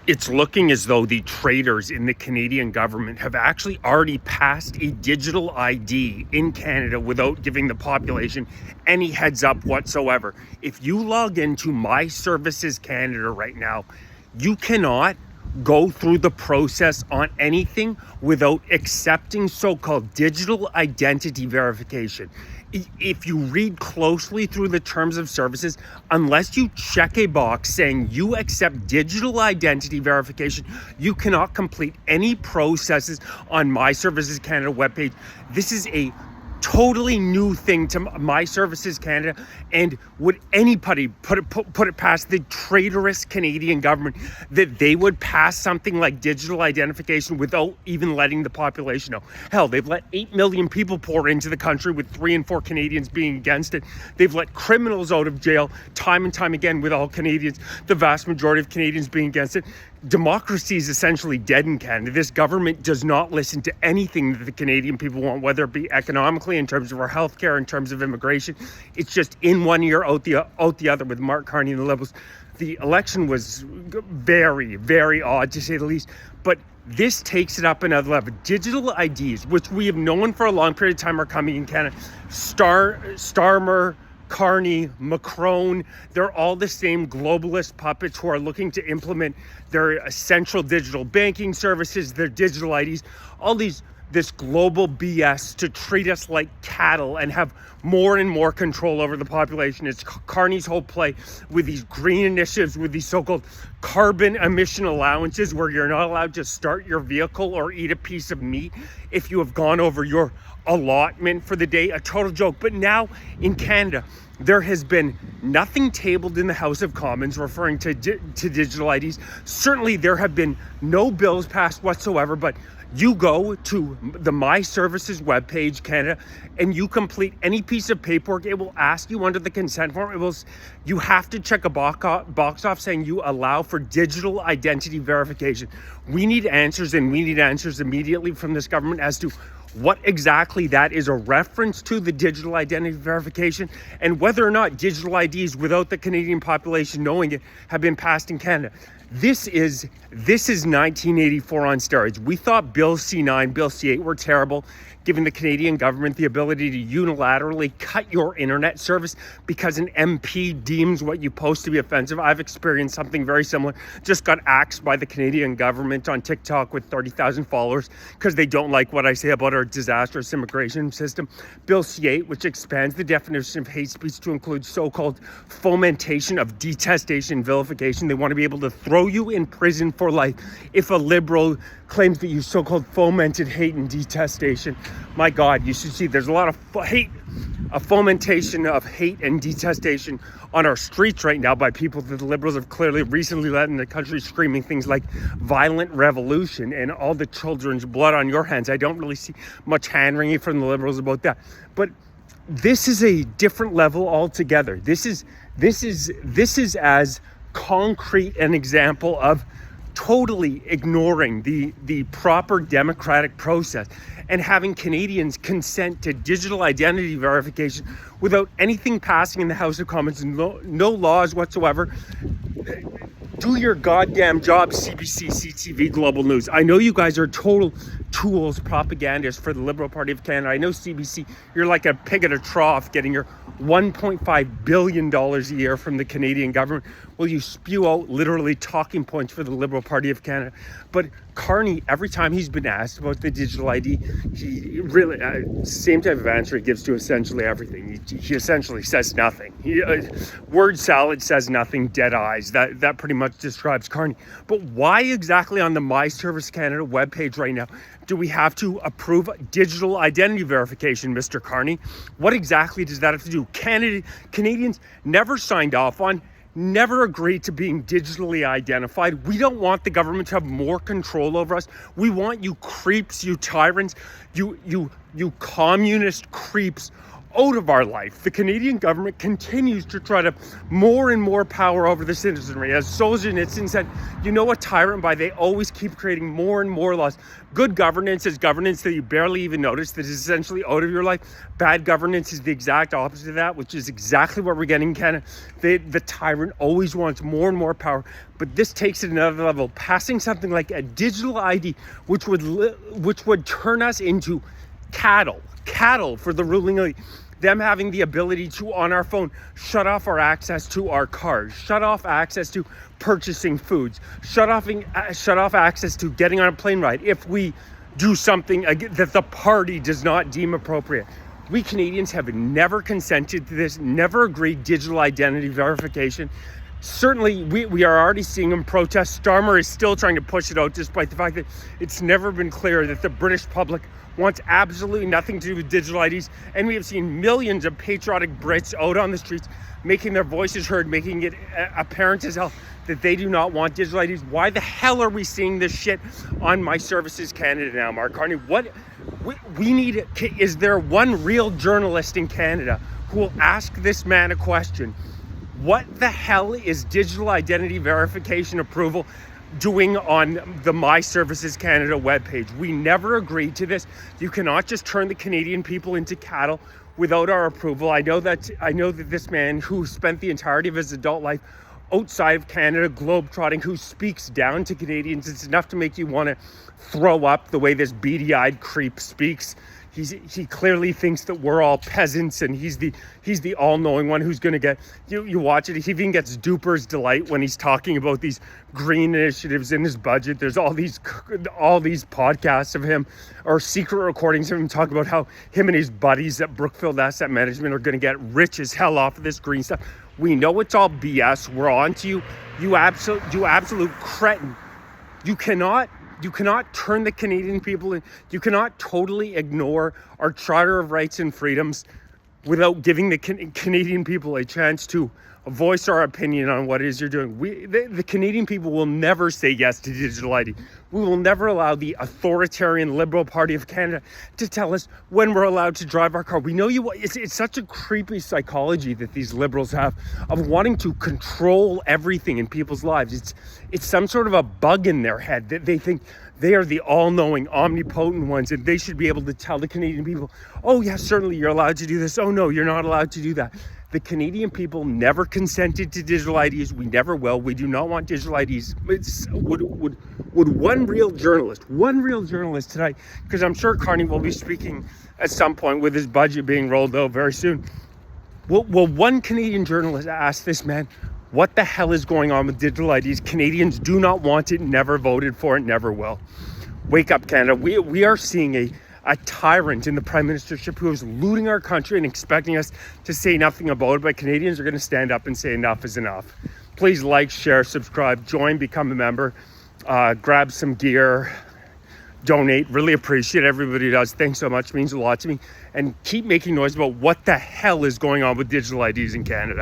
It's looking as though the traitors in the Canadian government have actually already passed a digital ID in Canada without giving the population any heads up whatsoever. If you log into My Services Canada right now, you cannot go through the process on anything without accepting so-called digital identity verification. If you read closely through the terms of services, unless you check a box saying you accept digital identity verification, you cannot complete any processes on My Services Canada webpage. This is a totally new thing to My Services Canada, and would anybody put it past the traitorous Canadian government that they would pass something like digital identification without even letting the population know? Hell, they've let 8 million people pour into the country, with 3 in 4 Canadians being against it. They've let criminals out of jail time and time again, with all Canadians, the vast majority of Canadians being against it. Democracy is essentially dead in Canada. This government does not listen to anything that the Canadian people want, whether it be economically, in terms of our healthcare, in terms of immigration. It's just in one ear, out the other with Mark Carney and the Liberals. The election was very, very odd, to say the least. But this takes it up another level. Digital IDs, which we have known for a long period of time are coming in Canada. Starmer, Carney, Macron, they're all the same globalist puppets who are looking to implement their essential digital banking services, their digital IDs, all this global BS to treat us like cattle and have more and more control over the population. It's Carney's whole play with these green initiatives, with these so-called carbon emission allowances, where you're not allowed to start your vehicle or eat a piece of meat if you have gone over your allotment for the day. A total joke. But now in Canada, there has been nothing tabled in the House of Commons referring to digital IDs. Certainly there have been no bills passed whatsoever, but you go to the My Services webpage, Canada, and you complete any piece of paperwork. It will ask you under the consent form, you have to check a box off saying you allow for digital identity verification. We need answers, and we need answers immediately from this government as to what exactly that is a reference to, the digital identity verification, and whether or not digital IDs, without the Canadian population knowing it, have been passed in Canada. This is 1984 on steroids. We thought Bill C9, Bill C8 were terrible, giving the Canadian government the ability to unilaterally cut your internet service because an MP deems what you post to be offensive. I've experienced something very similar. Just got axed by the Canadian government on TikTok with 30,000 followers because they don't like what I say about our disastrous immigration system. Bill C8, which expands the definition of hate speech to include so-called fomentation of detestation and vilification. They want to be able to throw you in prison for life if a liberal claims that you so-called fomented hate and detestation. My God, you should see there's a lot of hate, a fomentation of hate and detestation on our streets right now by people that the Liberals have clearly recently led in the country, screaming things like violent revolution and all the children's blood on your hands. I don't really see much hand-wringing from the Liberals about that. But this is a different level altogether. This is as concrete an example of totally ignoring the proper democratic process and having Canadians consent to digital identity verification without anything passing in the House of Commons, no laws whatsoever. Do your goddamn job, CBC, CTV, Global News. I know you guys are total tools, propagandists for the Liberal Party of Canada. I know CBC, you're like a pig at a trough getting your $1.5 billion a year from the Canadian government. Well, you spew out literally talking points for the Liberal Party of Canada. But Carney, every time he's been asked about the digital ID, he really, same type of answer he gives to essentially everything. He essentially says nothing. Word salad says nothing, dead eyes. That pretty much describes Carney. But why exactly on the My Service Canada webpage right now do we have to approve digital identity verification, Mr. Carney? What exactly does that have to do? Canadians never signed off on, never agreed to being digitally identified. We don't want the government to have more control over us. We want you creeps, you tyrants, you communist creeps out of our life. The Canadian government continues to try to more and more power over the citizenry. As Solzhenitsyn said, you know a tyrant by they always keep creating more and more laws. Good governance is governance that you barely even notice, that is essentially out of your life. Bad governance is the exact opposite of that, which is exactly what we're getting in Canada. The tyrant always wants more and more power, but this takes it another level. Passing something like a digital ID, which would turn us into cattle for the ruling elite. Them having the ability to, on our phone, shut off our access to our cars, shut off access to purchasing foods, shut off access to getting on a plane ride if we do something that the party does not deem appropriate. We Canadians have never consented to this, never agreed digital identity verification. Certainly, we are already seeing them protest. Starmer is still trying to push it out, despite the fact that it's never been clear that the British public wants absolutely nothing to do with digital IDs. And we have seen millions of patriotic Brits out on the streets making their voices heard, making it apparent as hell that they do not want digital IDs. Why the hell are we seeing this shit on My Services Canada now, Mark Carney? What we need, is there one real journalist in Canada who will ask this man a question? What the hell is digital identity verification approval doing on the My Services Canada webpage? We never agreed to this. You cannot just turn the Canadian people into cattle without our approval. I know that this man who spent the entirety of his adult life outside of Canada, globetrotting, who speaks down to Canadians, it's enough to make you want to throw up the way this beady-eyed creep speaks. He clearly thinks that we're all peasants, and he's the all-knowing one who's going to get, you watch it, he even gets duper's delight when he's talking about these green initiatives in his budget. There's all these podcasts of him, or secret recordings of him talking about how him and his buddies at Brookfield Asset Management are going to get rich as hell off of this green stuff. We know it's all BS. We're on to you. You absolute cretin. You cannot turn the Canadian people in. You cannot totally ignore our Charter of Rights and Freedoms without giving the Canadian people a chance to voice our opinion on what it is you're doing. The Canadian people will never say yes to digital ID. We will never allow the authoritarian Liberal Party of Canada to tell us when we're allowed to drive our car. We know it's such a creepy psychology that these Liberals have of wanting to control everything in people's lives. It's some sort of a bug in their head that they think they are the all-knowing, omnipotent ones, and they should be able to tell the Canadian people, oh, yes, certainly you're allowed to do this. Oh, no, you're not allowed to do that. The Canadian people never consented to digital IDs. We never will. We do not want digital IDs. Would one real journalist tonight, because I'm sure Carney will be speaking at some point with his budget being rolled out very soon. Will one Canadian journalist ask this man, what the hell is going on with digital IDs? Canadians do not want it, never voted for it, never will. Wake up, Canada. We are seeing a tyrant in the Prime Ministership who is looting our country and expecting us to say nothing about it, but Canadians are going to stand up and say enough is enough. Please like, share, subscribe, join, become a member, grab some gear, donate. Really appreciate it. Everybody does. Thanks so much. It means a lot to me. And keep making noise about what the hell is going on with digital IDs in Canada.